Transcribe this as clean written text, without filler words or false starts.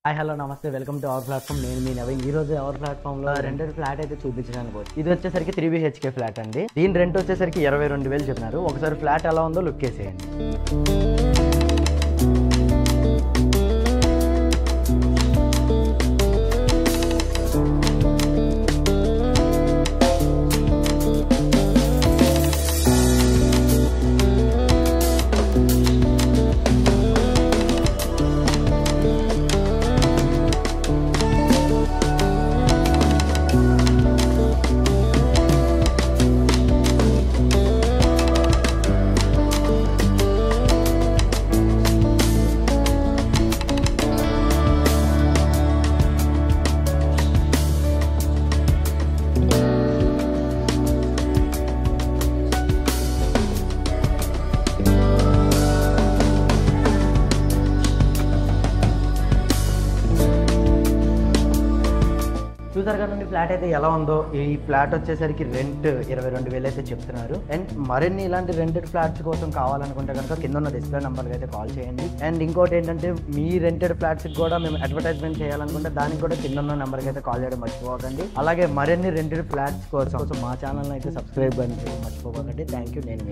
Hi hello నమస్తే welcome to our platform. నేను మీ నవీన్. ఈ రోజు అవర్ ప్లాట్ఫామ్ లో రెండో ఫ్లాట్ అయితే చూపించడానికి వచ్చి ఇది వచ్చేసరికి 3 BHK ఫ్లాట్ అండి. దీని రెంట్ వచ్చేసరికి 22,000 చెప్పినారు. ఒకసారి ఫ్లాట్ ఎలా ఉందో లుక్ వేసేయండి. చూసారు కదండి ఫ్లాట్ అయితే ఎలా ఉందో. ఈ ఫ్లాట్ వచ్చేసరికి రెంట్ 22,000 అయితే చెప్తున్నారు. అండ్ మరిన్ని ఇలాంటి రెంటెడ్ ఫ్లాట్స్ కోసం కావాలనుకుంటే కనుక కింద ఉన్న డిస్ప్లే నెంబర్కి అయితే కాల్ చేయండి. అండ్ ఇంకోటి ఏంటంటే మీ రెంటెడ్ ఫ్లాట్స్కి కూడా మేము అడ్వర్టైజ్మెంట్ చేయాలనుకుంటే దానికి కూడా కింద ఉన్న నెంబర్కి అయితే కాల్ చేయడం మర్చిపోకండి. అలాగే మరిన్ని రెంటెడ్ ఫ్లాట్స్ కోసం మా ఛానల్ అయితే సబ్స్క్రైబ్ చేయడం మర్చిపోకండి. Thank you. నేను